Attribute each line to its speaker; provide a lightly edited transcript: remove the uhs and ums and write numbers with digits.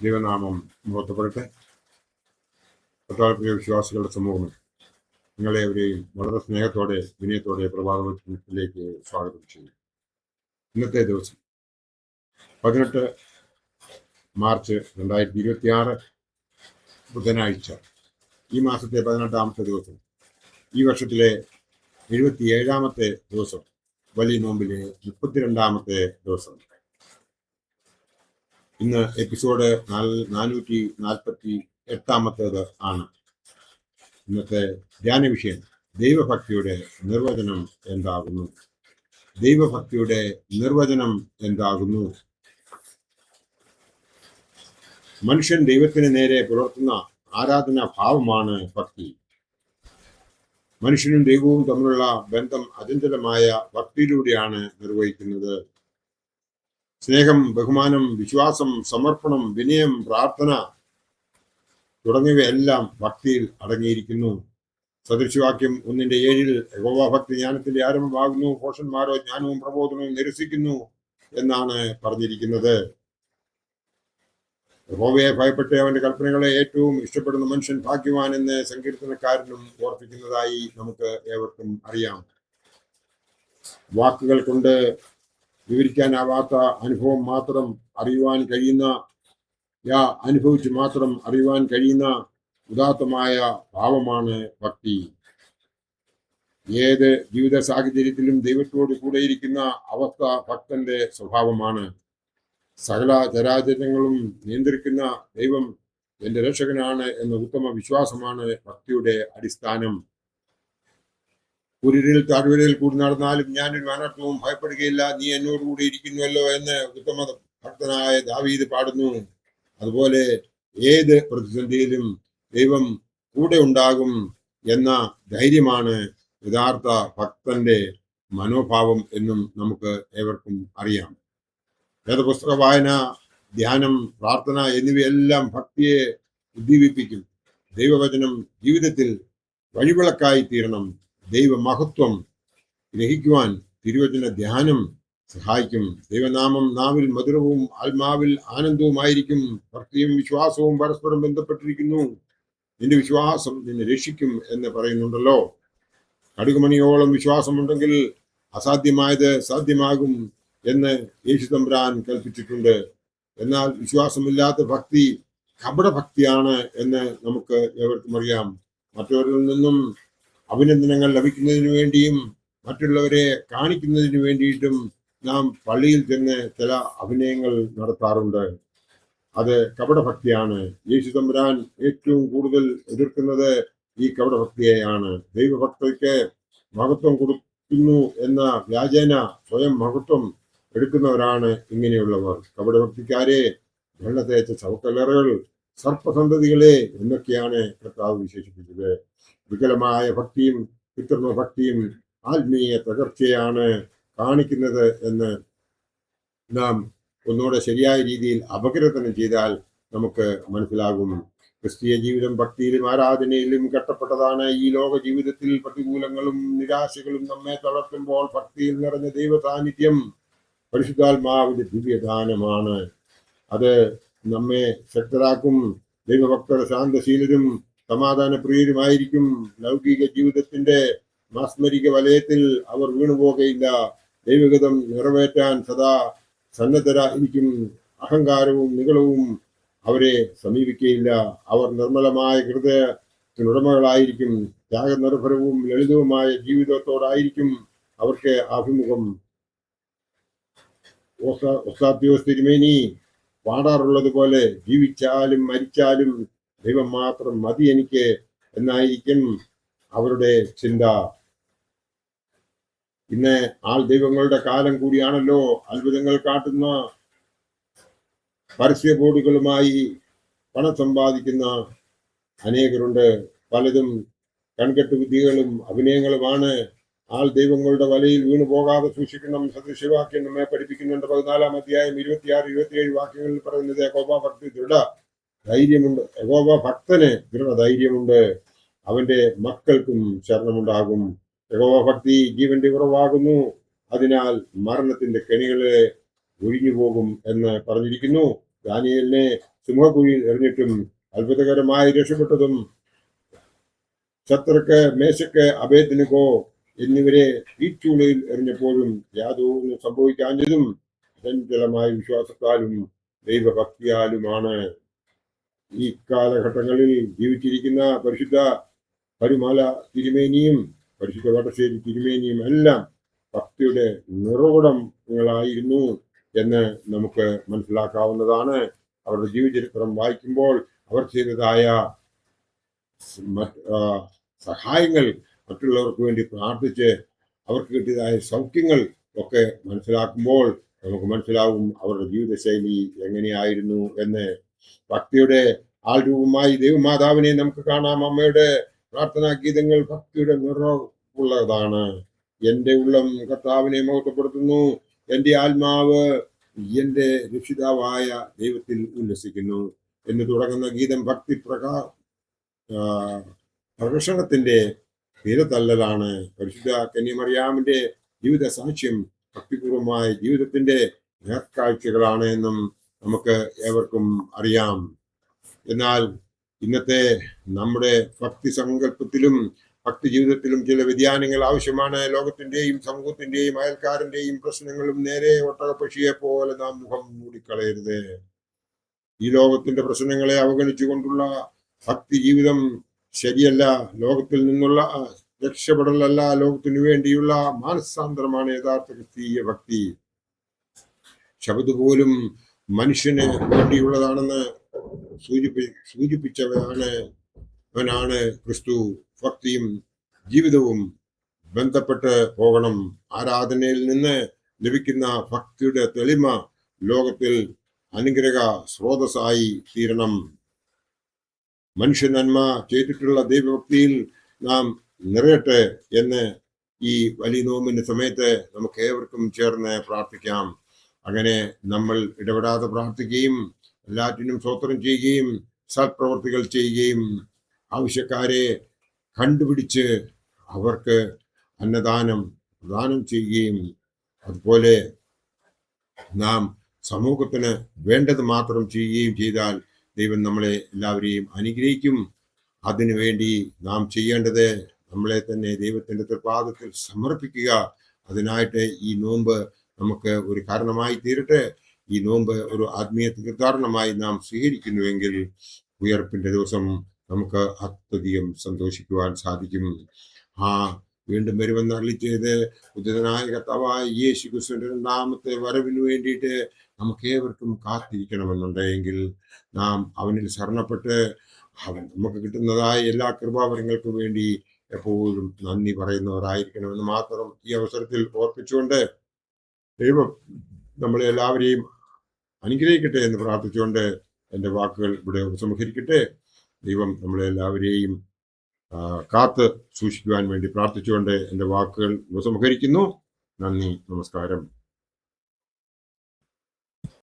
Speaker 1: ദൈവനാമം മുഖത്തപ്പെടട്ടെ. പ്രിയ വിശ്വാസികളുടെ സമൂഹം, നിങ്ങളെവരെയും വളരെ സ്നേഹത്തോടെ വിനയത്തോടെ പ്രഭാതത്തിലേക്ക് സ്വാഗതം ചെയ്യുന്നു. ഇന്നത്തെ ദിവസം 18 മാർച്ച് 2026 ബുധനാഴ്ച, ഈ മാസത്തെ 18ാമത്തെ ദിവസം, ഈ വർഷത്തിലെ 77ാമത്തെ ദിവസം, വലിയ നോമ്പിലെ 32ാമത്തെ ദിവസം. ഇന്ന് എപ്പിസോഡ് 448 ആണ്. ഇന്നത്തെ ധ്യാന വിഷയം ദൈവഭക്തിയുടെ നിർവചനം എന്താകുന്നു? ദൈവഭക്തിയുടെ നിർവചനം എന്താകുന്നു? മനുഷ്യൻ ദൈവത്തിന് നേരെ പുലർത്തുന്ന ആരാധനാ ഭാവമാണ് ഭക്തി. മനുഷ്യനും ദൈവവും തമ്മിലുള്ള ബന്ധം അചഞ്ചലമായ ഭക്തിയിലൂടെയാണ് നിർവഹിക്കുന്നത്. സ്നേഹം, ബഹുമാനം, വിശ്വാസം, സമർപ്പണം, വിനയം, പ്രാർത്ഥന തുടങ്ങിയവയെല്ലാം ഭക്തിയിൽ അടങ്ങിയിരിക്കുന്നു. സദൃശവാക്യം 1:7 യഹോവ ഭക്തി ജ്ഞാനത്തിന്റെ ആരംഭമാകുന്നു, ഭോഷന്മാരോ ജ്ഞാനവും പ്രബോധനവും നിരസിക്കുന്നു എന്നാണ് പറഞ്ഞിരിക്കുന്നത്. യഹോവയെ ഭയപ്പെട്ട് അവന്റെ കൽപ്പനകളെ ഏറ്റവും ഇഷ്ടപ്പെടുന്ന മനുഷ്യൻ ഭാഗ്യവാൻ എന്ന് സങ്കീർത്തനക്കാരനും ഓർപ്പിക്കുന്നതായി നമുക്ക് ഏവർക്കും അറിയാം. വാക്കുകൾ കൊണ്ട് വിവരിക്കാനാവാത്ത അനുഭവം മാത്രം അറിയുവാൻ കഴിയുന്ന, അനുഭവിച്ച് മാത്രം അറിയുവാൻ കഴിയുന്ന ഉദാത്തമായ ഭാവമാണ് ഭക്തി. ഏത് ജീവിത സാഹചര്യത്തിലും ദൈവത്തോട് കൂടെയിരിക്കുന്ന അവസ്ഥ ഭക്തന്റെ സ്വഭാവമാണ്. സകല ചരാചരങ്ങളും നിയന്ത്രിക്കുന്ന ദൈവം എന്റെ രക്ഷകനാണ് എന്ന ഉത്തമ വിശ്വാസമാണ് ഭക്തിയുടെ അടിസ്ഥാനം. കുരിരിൽ താഴ്വരയിൽ കൂടി നടന്നാലും ഞാനൊരു അനർത്ഥവും ഭയപ്പെടുകയില്ല, നീ എന്നോടുകൂടി ഇരിക്കുന്നുവല്ലോ എന്ന് ഉത്തമ ഭക്തനായ ദാവീദ് പാടുന്നു. അതുപോലെ ഏത് പ്രതിസന്ധിയിലും ദൈവം കൂടെ ഉണ്ടാകും എന്ന ധൈര്യമാണ് യഥാർത്ഥ ഭക്തന്റെ മനോഭാവം എന്നും നമുക്ക് ഏവർക്കും അറിയാം. വേദപുസ്തക വായന, ധ്യാനം, പ്രാർത്ഥന എന്നിവയെല്ലാം ഭക്തിയെ ഉദ്ദീപിപ്പിക്കും. ദൈവവചനം ജീവിതത്തിൽ വഴിവിളക്കായി തീരണം. ദൈവമഹത്വം ഗ്രഹിക്കുവാൻ തിരുവചന ധ്യാനം സഹായിക്കും. ദൈവനാമം നാവിൽ മധുരവും ആത്മാവിൽ ആനന്ദവുമായിരിക്കും. ഭക്തിയും വിശ്വാസവും പരസ്പരം ബന്ധപ്പെട്ടിരിക്കുന്നു. നിന്റെ വിശ്വാസം നിന്നെ രക്ഷിക്കും എന്ന് പറയുന്നുണ്ടല്ലോ. കടുകുമണിയോളം വിശ്വാസമുണ്ടെങ്കിൽ അസാധ്യമായത് സാധ്യമാകും എന്ന് യേശു തമ്പുരാൻ കൽപ്പിച്ചിട്ടുണ്ട്. എന്നാൽ വിശ്വാസമില്ലാത്ത ഭക്തി കപടഭക്തിയാണ് എന്ന് നമുക്ക് ഏവർക്കും അറിയാം. മറ്റവരിൽ നിന്നും അഭിനന്ദനങ്ങൾ ലഭിക്കുന്നതിന് വേണ്ടിയും മറ്റുള്ളവരെ കാണിക്കുന്നതിന് വേണ്ടിയിട്ടും നാം പള്ളിയിൽ ചെന്ന് ചില അഭിനയങ്ങൾ നടത്താറുണ്ട്. അത് കപടഭക്തിയാണ്. യേശു തമ്പുരാൻ ഏറ്റവും കൂടുതൽ എതിർക്കുന്നത് ഈ കപടഭക്തിയെയാണ്. ദൈവഭക്തിക്ക് മഹത്വം കൊടുക്കുന്നു എന്ന വ്യാജേന സ്വയം മഹത്വം എടുക്കുന്നവരാണ് ഇങ്ങനെയുള്ളവർ. കപടഭക്തിക്കാരെ വെള്ളത്തേച്ച ശവക്കല്ലറുകൾ, സർപ്പസന്തതികളെ എന്നൊക്കെയാണ് കർത്താവ് വിശേഷിപ്പിച്ചത്. വികലമായ ഭക്തിയും കൃത്രിമ ഭക്തിയും ആത്മീയ തകർച്ചയാണ് കാണിക്കുന്നത് എന്ന് നാം ഒന്നുകൂടെ ശരിയായ രീതിയിൽ അപഗ്രഥനം ചെയ്താൽ നമുക്ക് മനസ്സിലാകും. ക്രിസ്തീയ ജീവിതം ഭക്തിയിലും ആരാധനയിലും കെട്ടപ്പെട്ടതാണ്. ഈ ലോക ജീവിതത്തിൽ പ്രതികൂലങ്ങളും നിരാശകളും നമ്മെ തളർത്തുമ്പോൾ ഭക്തിയിൽ നിറഞ്ഞ ദൈവ സാന്നിധ്യം പരിശുദ്ധാത്മാവിന്റെ ദിവ്യദാനമാണ്. അത് നമ്മെ ശക്തരാക്കും. ദൈവഭക്തർ ശാന്തശീലരും സമാധാനപ്രിയരുമായിരിക്കും. ലൗകിക ജീവിതത്തിന്റെ മാസ്മരിക വലയത്തിൽ അവർ വീണുപോകയില്ല. ദൈവഗതം നിറവേറ്റാൻ സദാ സന്നദ്ധരായിരിക്കും. അഹങ്കാരവും നിഗളവും അവരെ സമീപിക്കുകയില്ല. അവർ നിർമ്മലമായ ഹൃദയത്തിനുടമകളായിരിക്കും. ത്യാഗനിർഭരവും ലളിതവുമായ ജീവിതത്തോടായിരിക്കും അവർക്ക് അഭിമുഖം. ഒസ്താത്യോസ് തിരുമേനി പാടാറുള്ളത് പോലെ ജീവിച്ചാലും മരിച്ചാലും ദൈവം മാത്രം മതി എനിക്ക് എന്നായിരിക്കും അവരുടെ ചിന്ത. ഇന്ന് ആൾ ദൈവങ്ങളുടെ കാലം കൂടിയാണല്ലോ. അത്ഭുതങ്ങൾ കാട്ടുന്ന പരസ്യ ബോർഡുകളുമായി പണം സമ്പാദിക്കുന്ന അനേകരുണ്ട്. പലതും കൺകെട്ട് ബുദ്ധികളും അഭിനയങ്ങളുമാണ്. ആൾ ദൈവങ്ങളുടെ വലയിൽ വീണു പോകാതെ സൂക്ഷിക്കണം. സദൃശവാക്യം നമ്മെ പഠിപ്പിക്കുന്നുണ്ട്. 14-ാം അധ്യായം 26-27 വാക്യങ്ങളിൽ പറയുന്നത് യഹോവ ഭക്തി ദൃഢ ധൈര്യമുണ്ട്. യഹോവ ഭക്തന് ദൃഢധൈര്യമുണ്ട്. അവന്റെ മക്കൾക്കും ശരണമുണ്ടാകും. യഹോവ ഭക്തി ജീവന്റെ ഉറവാകുന്നു. അതിനാൽ മരണത്തിന്റെ കെണികളെ ഒഴിഞ്ഞു പോകും എന്ന് പറഞ്ഞിരിക്കുന്നു. ദാനിയേലിനെ സിംഹക്കുഴിയിൽ എറിഞ്ഞിട്ടും അത്ഭുതകരമായി രക്ഷപ്പെട്ടതും ശത്രുക്ക് മേശക്ക് അബേദ്നെഗോ എന്നിവരെ തീച്ചൂളയിൽ എറിഞ്ഞപ്പോഴും യാതൊന്നും സംഭവിക്കാഞ്ഞതും അചഞ്ചലമായ വിശ്വാസത്താലും ദൈവഭക്തിയാലുമാണ്. ഈ കാലഘട്ടങ്ങളിൽ ജീവിച്ചിരിക്കുന്ന പരിശുദ്ധ പരുമല തിരുമേനിയും പരിശുദ്ധ വടശ്ശേരി തിരുമേനിയും എല്ലാം ഭക്തിയുടെ നിറകുടങ്ങളായിരുന്നു എന്ന് നമുക്ക് മനസ്സിലാക്കാവുന്നതാണ്. അവരുടെ ജീവചരിത്രം വായിക്കുമ്പോൾ അവർ ചെയ്തതായ സഹായങ്ങൾ, മറ്റുള്ളവർക്ക് വേണ്ടി പ്രാർത്ഥിച്ച് അവർക്ക് കിട്ടിയതായ സൗഖ്യങ്ങൾ ഒക്കെ മനസ്സിലാക്കുമ്പോൾ നമുക്ക് മനസ്സിലാവും അവരുടെ ജീവിതശൈലി എങ്ങനെയായിരുന്നു എന്ന്. ഭക്തിയുടെ ആൾരൂപമായി ദൈവമാതാവിനെ നമുക്ക് കാണാം. അമ്മയുടെ പ്രാർത്ഥനാ ഗീതങ്ങൾ ഭക്തിയുടെ നിറവുള്ളതാണ്. എൻ്റെ ഉള്ളം കർത്താവിനെ മഹത്വപ്പെടുത്തുന്നു, എൻ്റെ ആത്മാവ് എൻ്റെ രക്ഷിതാവായ ദൈവത്തിൽ ഉല്ലസിക്കുന്നു എന്ന് തുടങ്ങുന്ന ഗീതം ഭക്തി പ്രകർഷണത്തിന്റെ തീരത്തല്ലലാണ്. പരിശുദ്ധ കന്യമറിയാമിന്റെ ജീവിത സാക്ഷ്യം ഭക്തിപൂർവമായ ജീവിതത്തിന്റെ നേർക്കാഴ്ചകളാണ് എന്നും നമുക്ക് ഏവർക്കും അറിയാം. എന്നാൽ ഇന്നത്തെ നമ്മുടെ ഭക്തി സങ്കല്പത്തിലും ഭക്തി ജീവിതത്തിലും ചില വ്യതിയാനങ്ങൾ ആവശ്യമാണ്. ലോകത്തിന്റെയും സമൂഹത്തിന്റെയും അയൽക്കാരന്റെയും പ്രശ്നങ്ങളും നേരെ ഒട്ടകപ്പക്ഷിയെ പോലെ നാം മുഖം മൂടിക്കളയരുത്. ഈ ലോകത്തിന്റെ പ്രശ്നങ്ങളെ അവഗണിച്ചുകൊണ്ടുള്ള ഭക്തി ജീവിതം ശരിയല്ല. ലോകത്തിൽ നിന്നുള്ള രക്ഷപ്പെടലല്ല, ലോകത്തിനു വേണ്ടിയുള്ള മാനസാന്തരമാണ് യഥാർത്ഥ ക്രിസ്തീയ ഭക്തി. ശബദ് പോലും മനുഷ്യന് വേണ്ടിയുള്ളതാണെന്ന് സൂചിപ്പിച്ചവനാണ് ക്രിസ്തു. ഭക്തിയും ജീവിതവും ബന്ധപ്പെട്ട് പോകണം. ആരാധനയിൽ നിന്ന് ലഭിക്കുന്ന ഭക്തിയുടെ തെളിമ ലോകത്തിൽ അനുഗ്രഹ സ്രോതസ്സായി തീരണം. മനുഷ്യ നന്മ ചെയ്തിട്ടുള്ള ദൈവഭക്തിയിൽ നാം നിറയട്ടെ എന്ന് ഈ വലിയ നോമ്പിന്റെ സമയത്ത് നമുക്ക് ഏവർക്കും ചേർന്ന് പ്രാർത്ഥിക്കാം. അങ്ങനെ നമ്മൾ ഇടപെടാതെ പ്രാർത്ഥിക്കുകയും എല്ലാറ്റിനും സ്തോത്രം ചെയ്യുകയും സത്പ്രവർത്തികൾ ചെയ്യുകയും ആവശ്യക്കാരെ കണ്ടുപിടിച്ച് അവർക്ക് അന്നദാനം പ്രദാനം ചെയ്യുകയും അതുപോലെ നാം സമൂഹത്തിന് വേണ്ടത് മാത്രം ചെയ്യുകയും ചെയ്താൽ ദൈവം നമ്മളെ എല്ലാവരെയും അനുഗ്രഹിക്കും. അതിനുവേണ്ടി നാം ചെയ്യേണ്ടത് നമ്മളെ തന്നെ ദൈവത്തിന്റെ തൃപാദത്തിൽ സമർപ്പിക്കുക. അതിനായിട്ട് ഈ നോമ്പ് നമുക്ക് ഒരു കാരണമായി തീരട്ടെ. ഈ നോമ്പ് ഒരു ആത്മീയ തീർത്ഥാടനമായി നാം സ്വീകരിക്കുന്നുവെങ്കിൽ ഉയർപ്പിന്റെ ദിവസം നമുക്ക് അത്യധികം സന്തോഷിക്കുവാൻ സാധിക്കും. വീണ്ടും വരുമെന്ന് അരുളി ചെയ്ത് ഉദിതനായ കർത്താവായ യേശു ക്രിസ്തുവിന്റെ രണ്ടാമത്തെ വരവിന് വേണ്ടിയിട്ട് നമുക്ക് ഏവർക്കും കാത്തിരിക്കണമെന്നുണ്ടെങ്കിൽ നാം അവനിൽ ശരണപ്പെട്ട് അവൻ നമുക്ക് കിട്ടുന്നതായ എല്ലാ കൃപാവരങ്ങൾക്കും വേണ്ടി എപ്പോഴും നന്ദി പറയുന്നവരായിരിക്കണമെന്ന് മാത്രം ഈ അവസരത്തിൽ ഓർപ്പിച്ചുകൊണ്ട് ദൈവം നമ്മളെ എല്ലാവരെയും അനുഗ്രഹിക്കട്ടെ എന്ന് പ്രാർത്ഥിച്ചുകൊണ്ട് എൻ്റെ വാക്കുകൾ ഇവിടെ ഉപസംഹരിക്കട്ടെ. ദൈവം നമ്മളെ എല്ലാവരെയും കാത്ത് സൂക്ഷിക്കുവാൻ വേണ്ടി പ്രാർത്ഥിച്ചുകൊണ്ട് എൻ്റെ വാക്കുകൾ ഉപസംഹരിക്കുന്നു. നന്ദി, നമസ്കാരം.